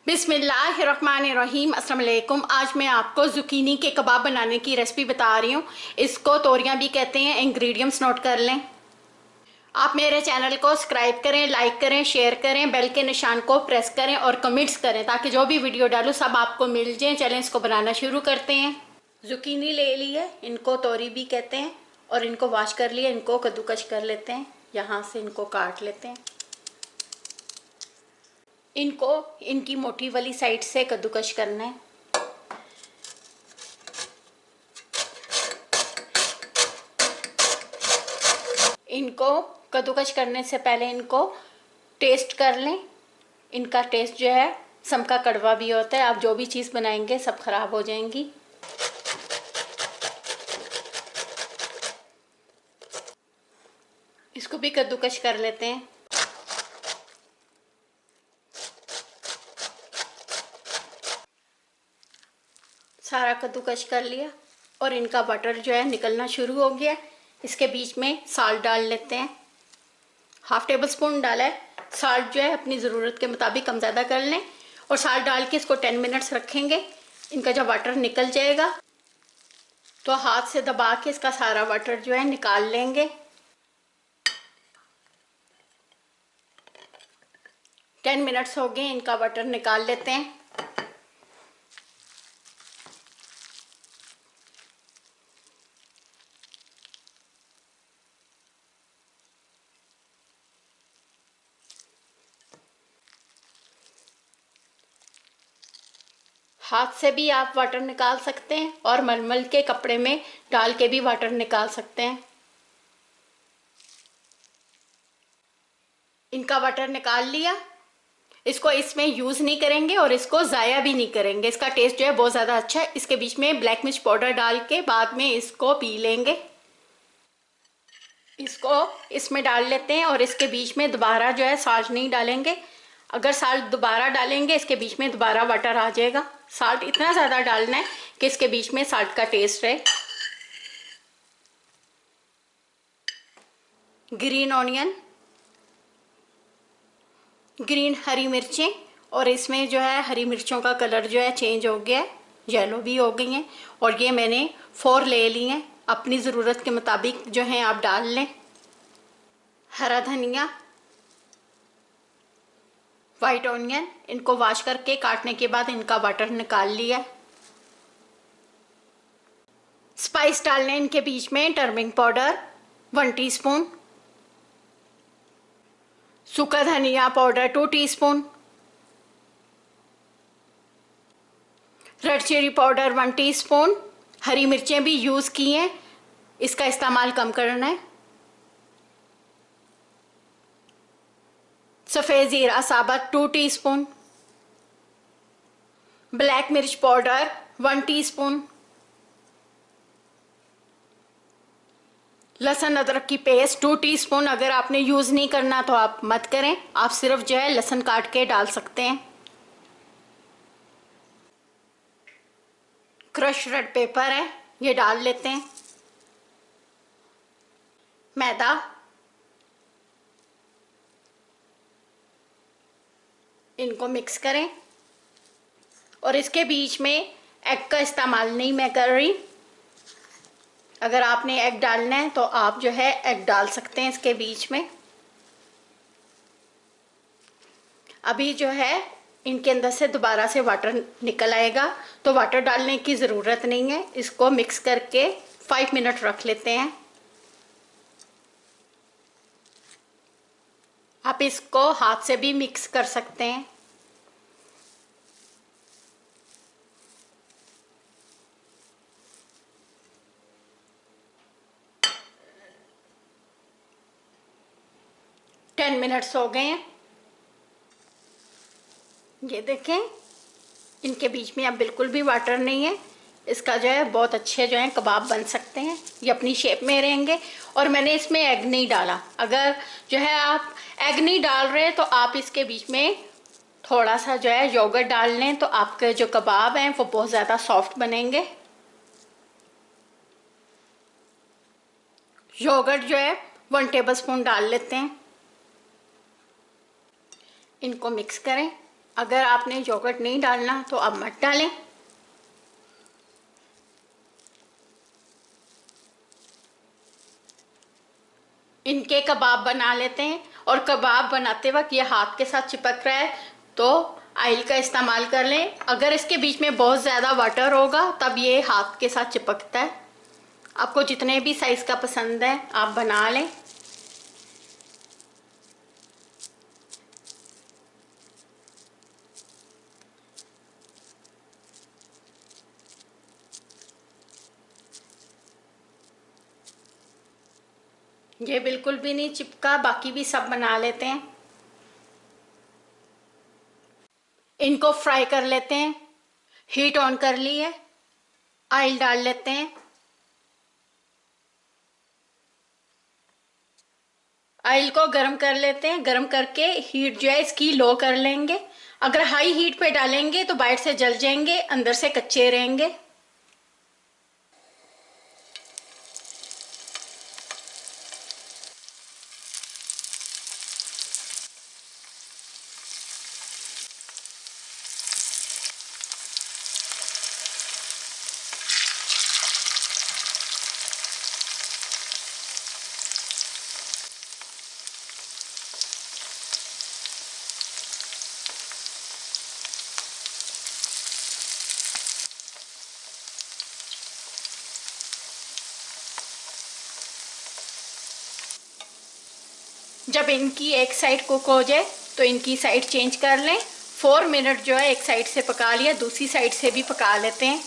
बिस्मिल्लाहिर्रहमानिर्रहीम। अस्सलाम वालेकुम। आज मैं आपको ज़ुकीनी के कबाब बनाने की रेसिपी बता रही हूँ। इसको तोरियां भी कहते हैं। इंग्रेडिएंट्स नोट कर लें। आप मेरे चैनल को सब्सक्राइब करें, लाइक करें, शेयर करें, बेल के निशान को प्रेस करें और कमेंट्स करें ताकि जो भी वीडियो डालूँ सब आपको मिल जाए। चलें इसको बनाना शुरू करते हैं। ज़ुकीनी ले ली है, इनको तोरी भी कहते हैं, और इनको वॉश कर लिया। इनको कद्दूकस कर लेते हैं। यहाँ से इनको काट लेते हैं। इनको इनकी मोटी वाली साइड से कद्दूकस करना है। इनको कद्दूकस करने से पहले इनको टेस्ट कर लें। इनका टेस्ट जो है समका कड़वा भी होता है। आप जो भी चीज़ बनाएंगे सब खराब हो जाएंगी। इसको भी कद्दूकस कर लेते हैं। सारा कद्दूकस कर लिया और इनका बटर जो है निकलना शुरू हो गया। इसके बीच में साल्ट डाल लेते हैं। हाफ टेबल स्पून डाला है। साल्ट जो है अपनी ज़रूरत के मुताबिक कम ज़्यादा कर लें और साल्ट डाल के इसको 10 मिनट्स रखेंगे। इनका जब वाटर निकल जाएगा तो हाथ से दबा के इसका सारा वाटर जो है निकाल लेंगे। 10 मिनट्स हो गए, इनका वाटर निकाल लेते हैं। हाथ से भी आप वाटर निकाल सकते हैं और मलमल के कपड़े में डाल के भी वाटर निकाल सकते हैं। इनका वाटर निकाल लिया। इसको इसमें यूज़ नहीं करेंगे और इसको ज़ाया भी नहीं करेंगे। इसका टेस्ट जो है बहुत ज़्यादा अच्छा है। इसके बीच में ब्लैक मिर्च पाउडर डाल के बाद में इसको पी लेंगे। इसको इसमें डाल लेते हैं और इसके बीच में दोबारा जो है साल्ट नहीं डालेंगे। अगर साल्ट दोबारा डालेंगे इसके बीच में दोबारा वाटर आ जाएगा। साल्ट इतना ज़्यादा डालना है कि इसके बीच में साल्ट का टेस्ट रहे। ग्रीन ऑनियन, ग्रीन हरी मिर्चें, और इसमें जो है हरी मिर्चों का कलर जो है चेंज हो गया है, येलो भी हो गई हैं। और ये मैंने 4 ले ली हैं। अपनी ज़रूरत के मुताबिक जो है आप डाल लें। हरा धनिया, वाइट ऑनियन, इनको वॉश करके काटने के बाद इनका वाटर निकाल लिया। स्पाइस डालने इनके बीच में टर्मरिक पाउडर 1 टीस्पून, सूखा धनिया powder 2 teaspoon, red chilli powder 1 teaspoon. हरी मिर्चें भी यूज़ की हैं, इसका इस्तेमाल कम करना है। सफ़ेद ज़ीरा साबुत 2 टीस्पून, ब्लैक मिर्च पाउडर 1 टीस्पून, लहसुन अदरक की पेस्ट 2 टीस्पून। अगर आपने यूज़ नहीं करना तो आप मत करें, आप सिर्फ जो है लहसुन काट के डाल सकते हैं। क्रश रेड पेपर है, ये डाल लेते हैं। मैदा, इनको मिक्स करें और इसके बीच में एग का इस्तेमाल नहीं मैं कर रही। अगर आपने एग डालना है तो आप जो है एग डाल सकते हैं इसके बीच में। अभी जो है इनके अंदर से दोबारा से वाटर निकल आएगा तो वाटर डालने की ज़रूरत नहीं है। इसको मिक्स करके 5 मिनट रख लेते हैं। आप इसको हाथ से भी मिक्स कर सकते हैं। टेन मिनट्स हो गए हैं। ये देखें, इनके बीच में अब बिल्कुल भी वाटर नहीं है। इसका जो है बहुत अच्छे जो है कबाब बन सकते हैं। ये अपनी शेप में रहेंगे और मैंने इसमें एग नहीं डाला। अगर जो है आप एग नहीं डाल रहे तो आप इसके बीच में थोड़ा सा जो है योगर्ट डाल लें तो आपके जो कबाब हैं वो बहुत ज़्यादा सॉफ्ट बनेंगे। योगर्ट जो है 1 टेबल स्पून डाल लेते हैं। इनको मिक्स करें अगर आपने योगर्ट नहीं डालना तो आप मत डालें। इनके कबाब बना लेते हैं, और कबाब बनाते वक्त ये हाथ के साथ चिपक रहा है तो ऑयल का इस्तेमाल कर लें। अगर इसके बीच में बहुत ज़्यादा वाटर होगा तब ये हाथ के साथ चिपकता है। आपको जितने भी साइज़ का पसंद है आप बना लें। ये बिल्कुल भी नहीं चिपका, बाकी भी सब बना लेते हैं। इनको फ्राई कर लेते हैं। हीट ऑन कर ली है, ऑयल डाल लेते हैं। ऑयल को गरम कर लेते हैं। गरम करके हीट जो है इसकी लो कर लेंगे। अगर हाई हीट पे डालेंगे तो बाहर से जल जाएंगे, अंदर से कच्चे रहेंगे। जब इनकी एक साइड कुक हो जाए तो इनकी साइड चेंज कर लें। 4 मिनट जो है एक साइड से पका लिया, दूसरी साइड से भी पका लेते हैं।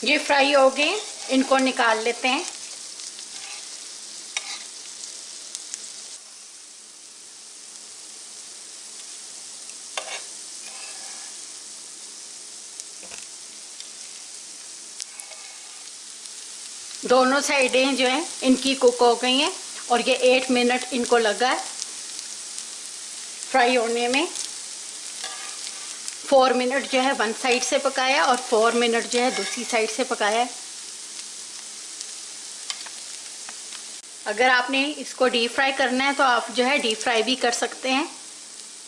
ये फ्राई हो गए, इनको निकाल लेते हैं। दोनों साइडें जो हैं इनकी कुक हो गई हैं, और ये 8 मिनट इनको लगा है फ्राई होने में। 4 मिनट जो है वन साइड से पकाया और 4 मिनट जो है दूसरी साइड से पकाया है। अगर आपने इसको डीप फ्राई करना है तो आप जो है डीप फ्राई भी कर सकते हैं।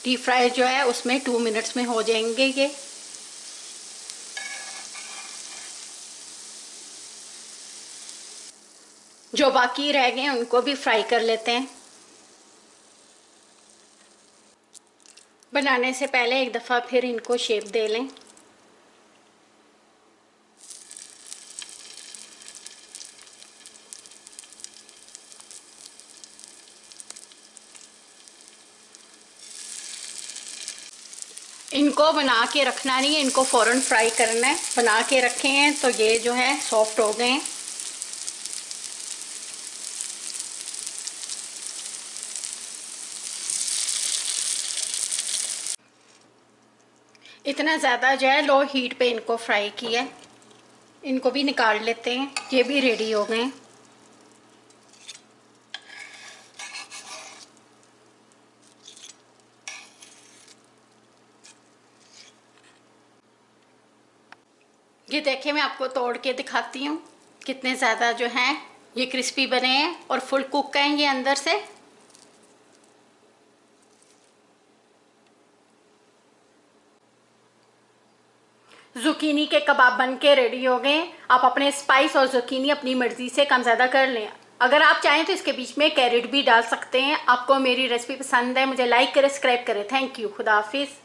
डीप फ्राई जो है उसमें 2 मिनट्स में हो जाएंगे ये। जो बाकी रह गए हैं उनको भी फ्राई कर लेते हैं। बनाने से पहले एक दफ़ा फिर इनको शेप दे लें। इनको बना के रखना नहीं है, इनको फ़ौरन फ्राई करना है। बना के रखे हैं तो ये जो है सॉफ्ट हो गए हैं। इतना ज़्यादा जो है लो हीट पे इनको फ्राई किया है। इनको भी निकाल लेते हैं, ये भी रेडी हो गए हैं। ये देखिए, मैं आपको तोड़ के दिखाती हूँ कितने ज़्यादा जो हैं ये क्रिस्पी बने हैं और फुल कुक हैं ये अंदर से। जुकीनी के कबाब बन के रेडी हो गए। आप अपने स्पाइस और जुकीनी अपनी मर्ज़ी से कम ज़्यादा कर लें। अगर आप चाहें तो इसके बीच में कैरेट भी डाल सकते हैं। आपको मेरी रेसिपी पसंद है, मुझे लाइक करें, सब्सक्राइब करें। Thank you. खुदा हाफिज़।